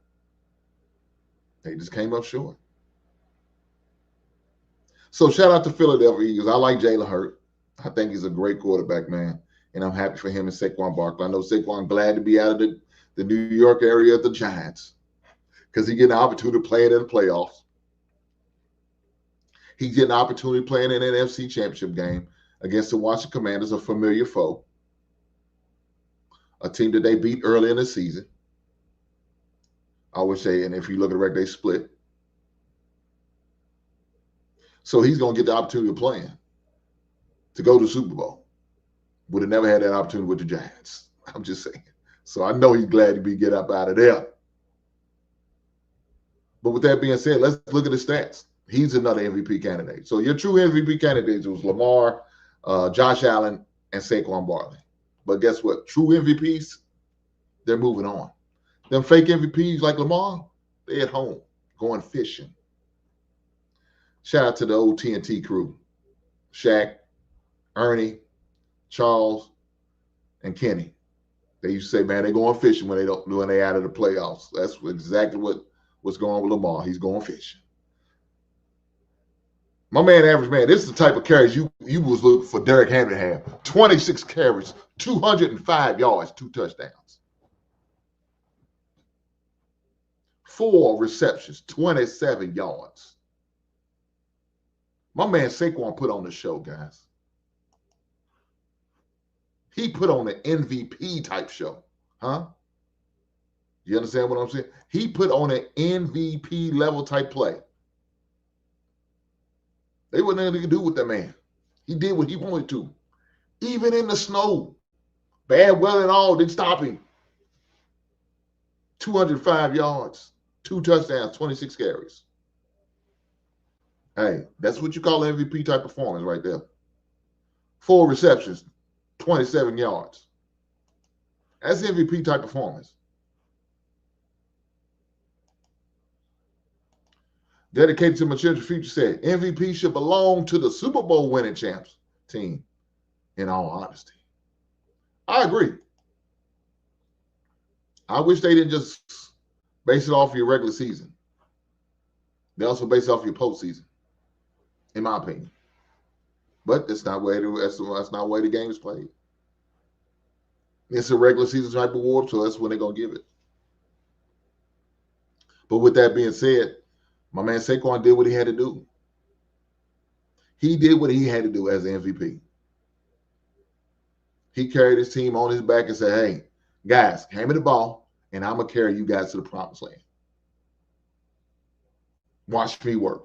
So shout out to Philadelphia Eagles. I like Jalen Hurts. I think he's a great quarterback, man. And I'm happy for him and Saquon Barkley. I know Saquon glad to be out of the New York area of the Giants because he get an opportunity to play in the playoffs. He get an opportunity playing in an NFC Championship game against the Washington Commanders, a familiar foe, a team that they beat early in the season. I would say, and if you look at the record, they split. So he's going to get the opportunity of playing to go to the Super Bowl. Would have never had that opportunity with the Giants. I'm just saying. So I know he's glad to get up out of there. But with that being said, let's look at the stats. He's another MVP candidate. So your true MVP candidates was Lamar, Josh Allen, and Saquon Barkley. But guess what? True MVPs, they're moving on. Them fake MVPs like Lamar, they at home going fishing. Shout out to the old TNT crew. Shaq, Ernie, Charles, and Kenny. They used to say, man, they're going fishing when they out of the playoffs. That's exactly what's going on with Lamar. He's going fishing. My man, average man, this is the type of carries you was looking for Derrick Henry to have. 26 carries, 205 yards, 2 touchdowns. 4 receptions, 27 yards. My man Saquon put on the show, guys. He put on an MVP type show. Huh? You understand what I'm saying? He put on an MVP level type play. They wasn't nothing to do with that man. He did what he wanted to. Even in the snow. Bad weather and all didn't stop him. 205 yards, 2 touchdowns, 26 carries. Hey, that's what you call MVP type performance right there. 4 receptions, 27 yards. That's MVP type performance. Dedicated to my children's future said, MVP should belong to the Super Bowl winning champs team, in all honesty. I agree. I wish they didn't just base it off your regular season. They also base it off your postseason, in my opinion. But that's not the way the game is played. It's a regular season type of award, so that's when they're going to give it. But with that being said, my man Saquon did what he had to do. He did what he had to do as an MVP. He carried his team on his back and said, hey, guys, hand me the ball, and I'm going to carry you guys to the promised land. Watch me work.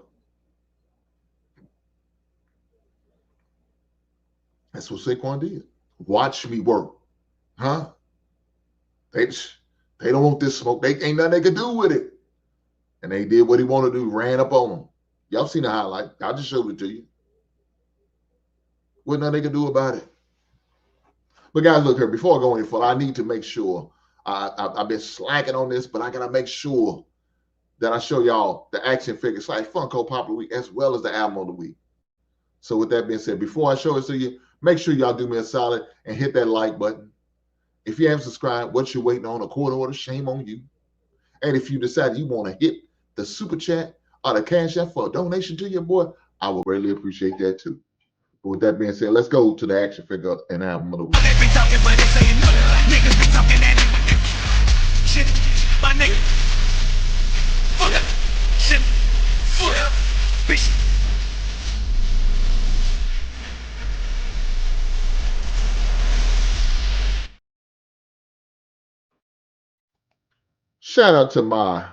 That's what Saquon did. Watch me work. Huh? They don't want this smoke. They ain't nothing they could do with it. And they did what he wanted to do, ran up on them. Y'all seen the highlight. I just showed it to you. What nothing they could do about it. But guys, look here, before I go any further, I need to make sure, I've been slacking on this, but I got to make sure that I show y'all the action figure site Funko Pop of the Week as well as the album of the week. So with that being said, before I show it to you, make sure y'all do me a solid and hit that like button. If you haven't subscribed, what you waiting on? A court order? Shame on you. And if you decide you want to hit the super chat or the cash app for a donation to your boy, I would greatly appreciate that too. But with that being said, let's go to the action figure and album of the week. They be talking, but they saying nothing. Niggas be talking that shit, my nigga. Fuck up, shit, fuck up, bitch. Shout out to my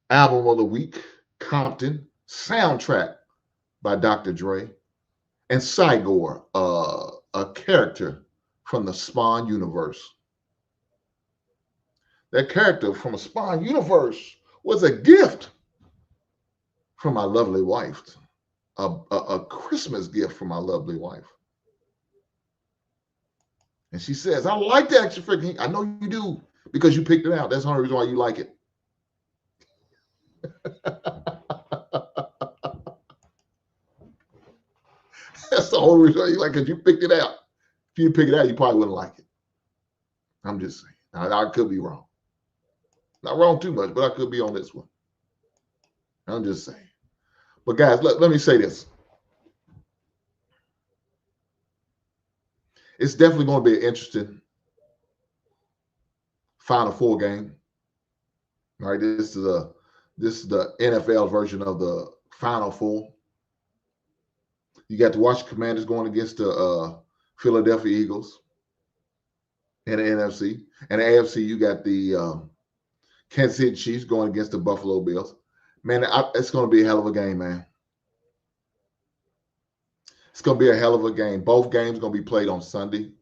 album of the week, Compton, soundtrack by Dr. Dre, and Cygor, a character from the Spawn universe. That character from a Spawn universe was a gift from my lovely wife. A Christmas gift from my lovely wife. And she says, I like the extra freaking. I know you do because you picked it out. That's the only reason why you like it. That's the only reason why you like it because you picked it out. If you pick it out, you probably wouldn't like it. I'm just saying. I could be wrong. Not wrong too much, but I could be on this one. I'm just saying. But guys, let me say this. It's definitely going to be an interesting Final Four game. All right, this is the NFL version of the Final Four. You got the Washington Commanders going against the Philadelphia Eagles in the NFC. And the AFC, you got the Kansas City Chiefs going against the Buffalo Bills. Man, it's going to be a hell of a game, man. It's going to be a hell of a game. Both games are going to be played on Sunday.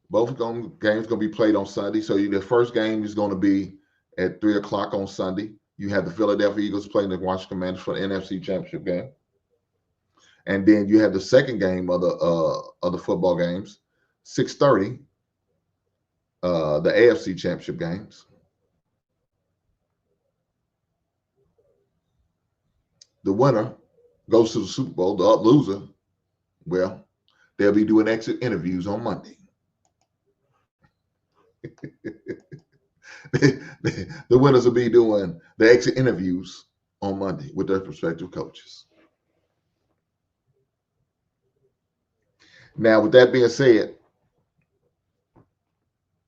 Both games going to be played on Sunday. So the first game is going to be at 3 o'clock on Sunday. You have the Philadelphia Eagles playing the Washington Commanders for the NFC Championship game. And then you have the second game of the football games, 6:30, the AFC Championship games. The winner goes to the Super Bowl. The loser, well, they'll be doing exit interviews on Monday. The winners will be doing the exit interviews on Monday with their respective coaches. Now, with that being said,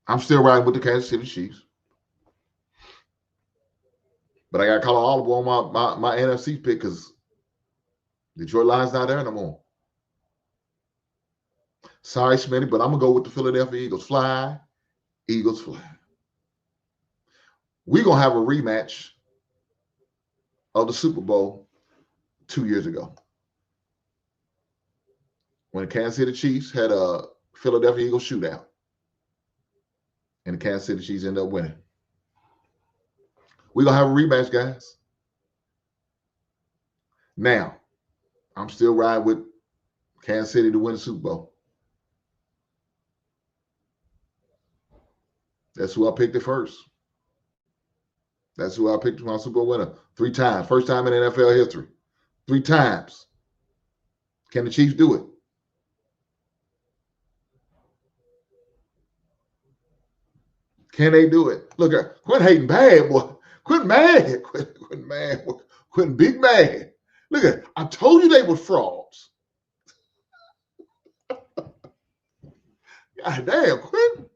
I'm still riding with the Kansas City Chiefs. But I got to call an audible on my NFC pick because Detroit Lions not there no more. Sorry, Smitty, but I'm going to go with the Philadelphia Eagles. Fly, Eagles fly. We're going to have a rematch of the Super Bowl 2 years ago, when the Kansas City Chiefs had a Philadelphia Eagles shootout. And the Kansas City Chiefs ended up winning. We're going to have a rematch, guys. Now, I'm still riding with Kansas City to win the Super Bowl. That's who I picked at first. That's who I picked as my Super Bowl winner 3 times. First time in NFL history. 3 times. Can the Chiefs do it? Can they do it? Look, quit hating bad, boy. Quit mad. Quit mad. Quit big mad. Look at it. I told you they were frauds. God damn, quit.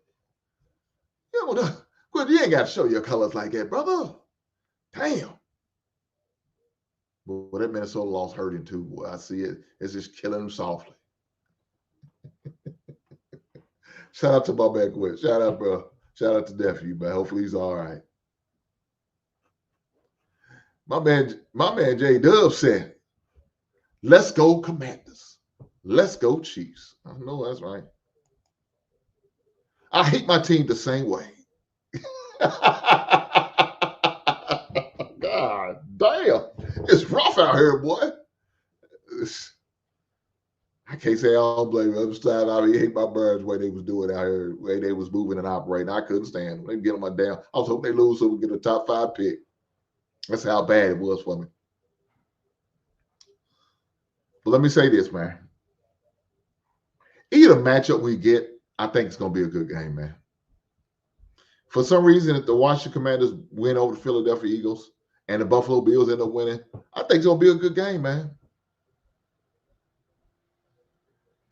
You ain't got to show your colors like that, brother. Damn. Well, that Minnesota loss hurting too, boy. I see it. It's just killing them softly. Shout out to my man, Quinn. Shout out, bro. Shout out to nephew, man. Hopefully he's all right. My man J Dub said, let's go Commanders. Let's go Chiefs. I know that's right. I hate my team the same way. God damn. It's rough out here, boy. I can't say I don't blame them. I hate my birds the way they was doing out here, the way they was moving and operating. I couldn't stand them. They get on my damn. I was hoping they lose so we get a top 5 pick. That's how bad it was for me. But let me say this, man. Either matchup we get, I think it's going to be a good game, man. For some reason, if the Washington Commanders win over the Philadelphia Eagles and the Buffalo Bills end up winning, I think it's going to be a good game, man.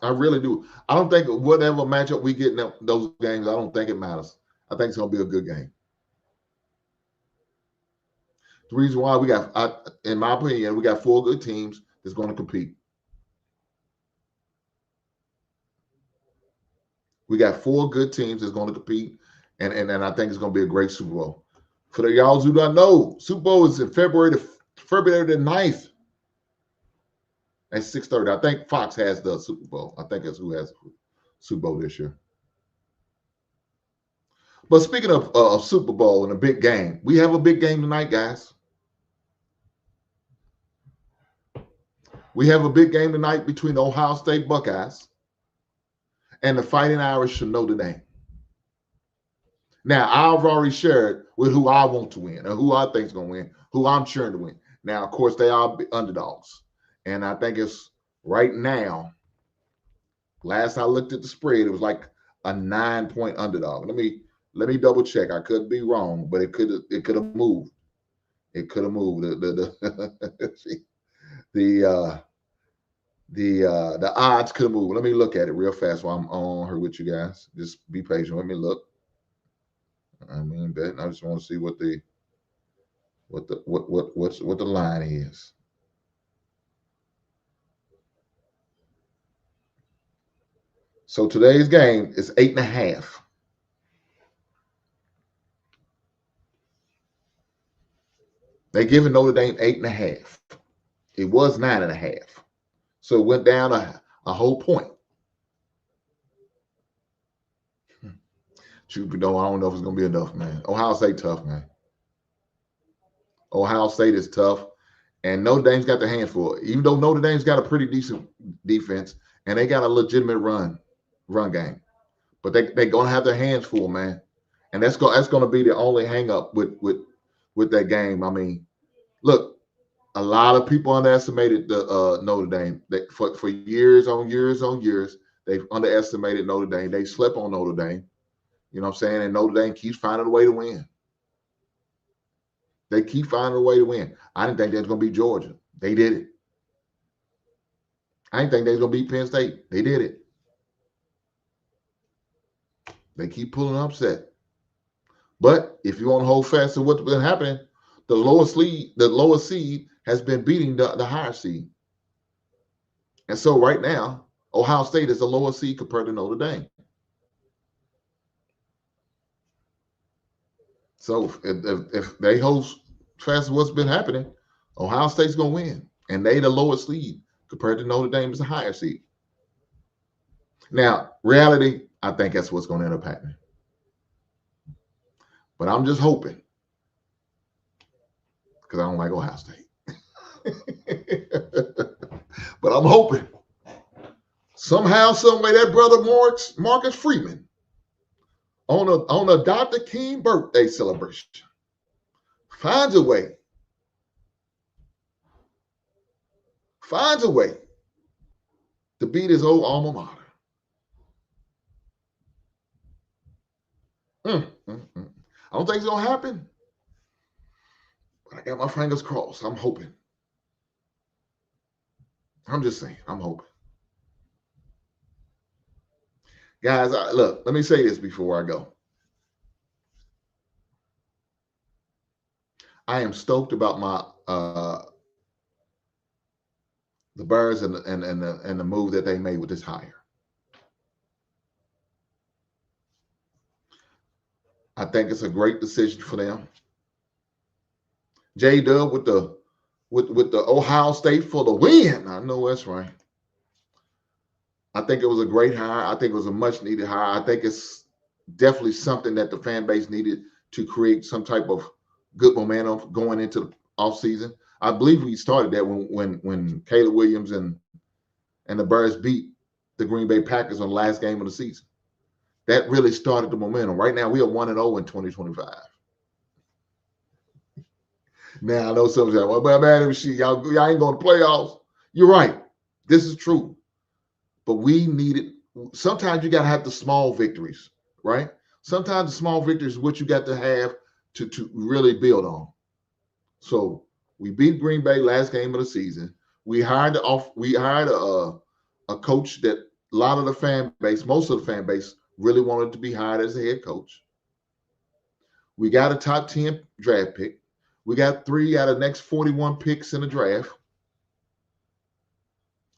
I really do. I don't think whatever matchup we get in those games, I don't think it matters. I think it's going to be a good game. The reason why in my opinion, we got 4 good teams that's going to compete. We got 4 good teams that's going to compete, and I think it's going to be a great Super Bowl. For the y'all who don't know, Super Bowl is in February the 9th at 6:30. I think Fox has the Super Bowl. I think that's who has Super Bowl this year. But speaking of Super Bowl and a big game, we have a big game tonight, guys. We have a big game tonight between the Ohio State Buckeyes and the Fighting Irish of Notre Dame. Now, I've already shared with who I want to win and who I think is going to win, who I'm cheering to win. Now, of course, they are underdogs. And I think it's right now, last I looked at the spread, it was like a 9-point underdog. Let me double check. I could be wrong, but it could have moved. It could have moved. The odds could have moved. Let me look at it real fast while I'm on here with you guys. Just be patient. Let me look. I just want to see what the line is. So today's game is 8.5. They giving Notre Dame 8.5. It was 9.5. So it went down a whole point. Truth be known, I don't know if it's going to be enough, man. Ohio State tough, man. Ohio State is tough. And Notre Dame's got their hands full. Even though Notre Dame's got a pretty decent defense and they got a legitimate run game. But they're going to have their hands full, man. And that's going to be the only hang up with that game. I mean, look, a lot of people underestimated the Notre Dame. For years on years, they've underestimated Notre Dame. They slept on Notre Dame. You know what I'm saying? And Notre Dame keeps finding a way to win. They keep finding a way to win. I didn't think they was going to beat Georgia. They did it. I didn't think they was going to beat Penn State. They did it. They keep pulling upset. But if you want to hold fast to what's been happening, the lower seed has been beating the higher seed. And so right now, Ohio State is the lower seed compared to Notre Dame. So if they hold fast to what's been happening, Ohio State's going to win. And they the lower seed compared to Notre Dame is the higher seed. Now, reality, I think that's what's going to end up happening. But I'm just hoping, because I don't like Ohio State. But I'm hoping somehow, some way, that brother Marcus Freeman on a Dr. King birthday celebration finds a way to beat his old alma mater. I don't think it's going to happen. But I got my fingers crossed. I'm hoping. I'm just saying. I'm hoping. Guys, look, let me say this before I go. I am stoked about my the Bears and the move that they made with this hire. I think it's a great decision for them. J-Dub with the Ohio State for the win. I know that's right. I think it was a great hire. I think it was a much needed hire. I think it's definitely something that the fan base needed to create some type of good momentum going into the offseason. I believe we started that when Caleb Williams and the Bears beat the Green Bay Packers on the last game of the season. That really started the momentum. Right now, we are 1-0 in 2025. Now, I know some say, well, man, y'all ain't going to playoffs. You're right. This is true. But we needed – sometimes you got to have the small victories, right? Sometimes the small victories is what you got to have to really build on. So we beat Green Bay last game of the season. We hired a coach that a lot of the fan base, most of the fan base, really wanted to be hired as a head coach. We got a top 10 draft pick. We got 3 out of the next 41 picks in the draft.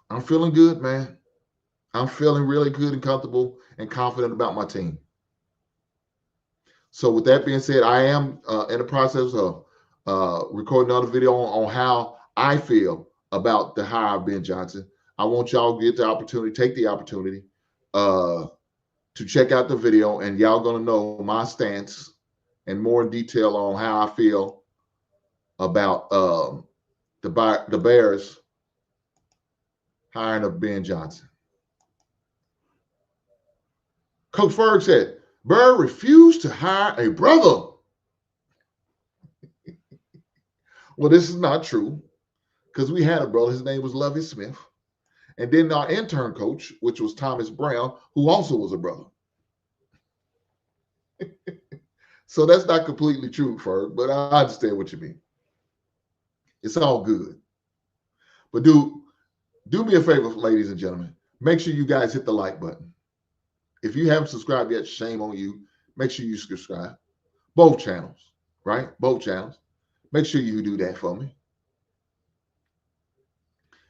I'm feeling good, man. I'm feeling really good and comfortable and confident about my team. So with that being said, I am in the process of recording another video on how I feel about the hire of Ben Johnson. I want y'all to get the opportunity, take the opportunity. to check out the video, and y'all going to know my stance and more in detail on how I feel about the Bears hiring of Ben Johnson. Coach Ferg said, Burr refused to hire a brother. Well, this is not true, because we had a brother. His name was Lovie Smith. And then our intern coach, which was Thomas Brown, who also was a brother. So that's not completely true, Ferg, but I understand what you mean. It's all good. But do me a favor, ladies and gentlemen. Make sure you guys hit the like button. If you haven't subscribed yet, shame on you. Make sure you subscribe. Both channels, right? Both channels. Make sure you do that for me.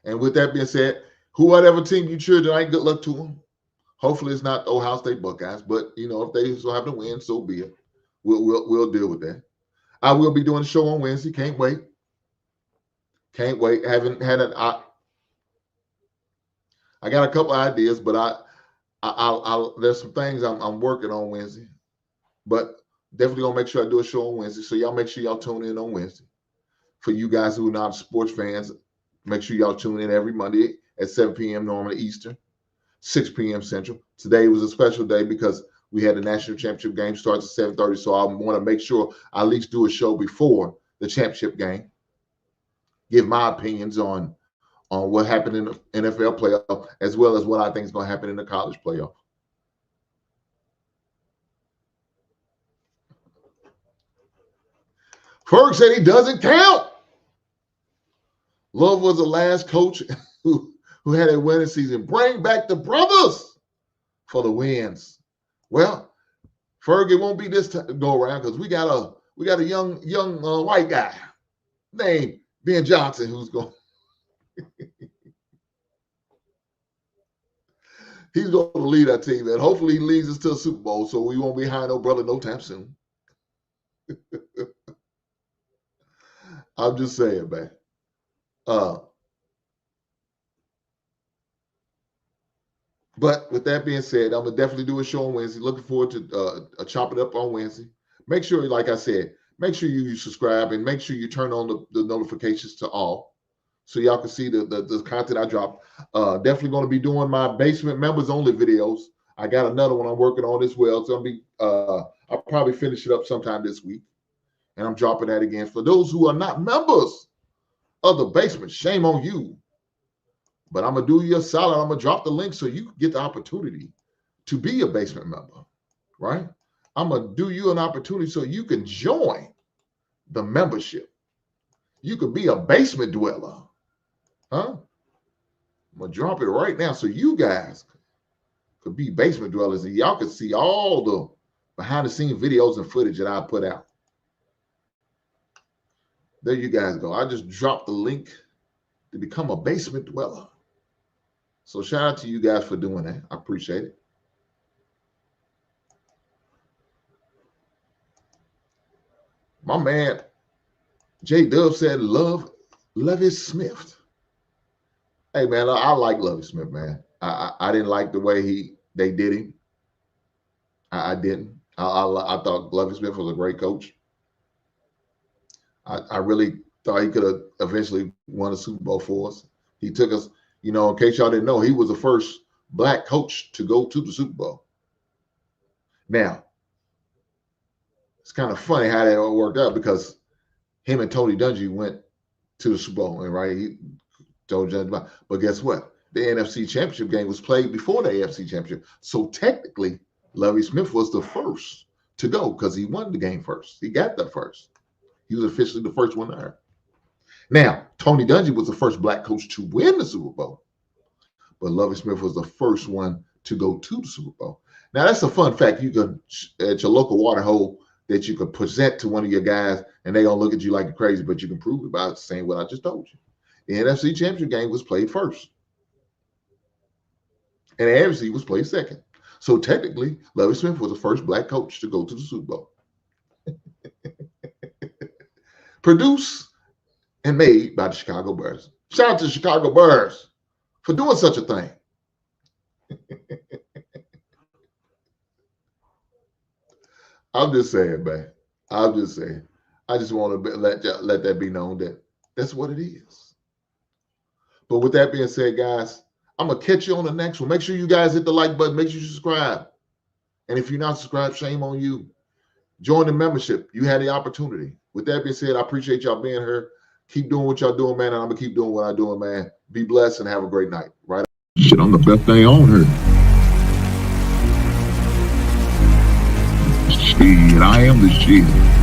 And with that being said, whatever team you cheer tonight, good luck to them. Hopefully it's not the Ohio State Buckeyes, but if they so happen to win, so be it. We'll deal with that. I will be doing a show on Wednesday. Can't wait. Can't wait. Haven't had I got a couple of ideas, but there's some things I'm working on Wednesday. But definitely gonna make sure I do a show on Wednesday. So y'all make sure y'all tune in on Wednesday. For you guys who are not sports fans, make sure y'all tune in every Monday at 7 p.m. normally Eastern, 6 p.m. Central. Today was a special day because we had the national championship game starts at 7:30. So I want to make sure I at least do a show before the championship game. Give my opinions on what happened in the NFL playoff, as well as what I think is going to happen in the college playoff. Ferg said he doesn't count. Love was the last coach who had a winning season. Bring back the brothers for the wins. Well, Ferg, it won't be this time go around because we got a young white guy named Ben Johnson who's going. He's going to lead our team, and hopefully he leads us to a Super Bowl, so we won't be hiring no brother no time soon. I'm just saying, man. But with that being said, I'm going to definitely do a show on Wednesday. Looking forward to chop it up on Wednesday. Make sure, like I said, make sure you subscribe and make sure you turn on the notifications to all so y'all can see the content I drop. Definitely going to be doing my basement members only videos. I got another one I'm working on as well. So I'll probably finish it up sometime this week. And I'm dropping that again. For those who are not members of the basement, shame on you. But I'm going to do you a solid. I'm going to drop the link so you can get the opportunity to be a basement member, right? I'm going to do you an opportunity so you can join the membership. You could be a basement dweller, huh? I'm going to drop it right now so you guys could be basement dwellers and y'all can see all the behind-the-scenes videos and footage that I put out. There you guys go. I just dropped the link to become a basement dweller. So shout out to you guys for doing that. I appreciate it. My man, J Dub said, love Lovie Smith. Hey, man, I like Lovie Smith, man. I didn't like the way they did him. I didn't. I thought Lovie Smith was a great coach. I really thought he could have eventually won a Super Bowl for us. He took us, in case y'all didn't know, he was the first black coach to go to the Super Bowl. Now, it's kind of funny how that all worked out because him and Tony Dungy went to the Super Bowl, and right, he told Dungy, but guess what? The NFC Championship game was played before the AFC Championship. So technically, Lovie Smith was the first to go because he won the game first. He got there first. He was officially the first one there. Now, Tony Dungy was the first black coach to win the Super Bowl, but Lovie Smith was the first one to go to the Super Bowl. Now, that's a fun fact. You could, at your local water hole, that you could present to one of your guys, and they're going to look at you like you're crazy, but you can prove it by saying what I just told you. The NFC Championship game was played first, and the AFC was played second. So technically, Lovie Smith was the first black coach to go to the Super Bowl. Produced and made by the Chicago Bears. Shout out to the Chicago Bears for doing such a thing. I'm just saying, man. I'm just saying. I just want to let that be known that that's what it is. But with that being said, guys, I'm going to catch you on the next one. Make sure you guys hit the like button. Make sure you subscribe. And if you're not subscribed, shame on you. Join the membership. You had the opportunity. With that being said, I appreciate y'all being here. Keep doing what y'all doing, man. And I'm going to keep doing what I'm doing, man. Be blessed and have a great night. Right? Shit, I'm the best thing on her. Shit, I am the shit.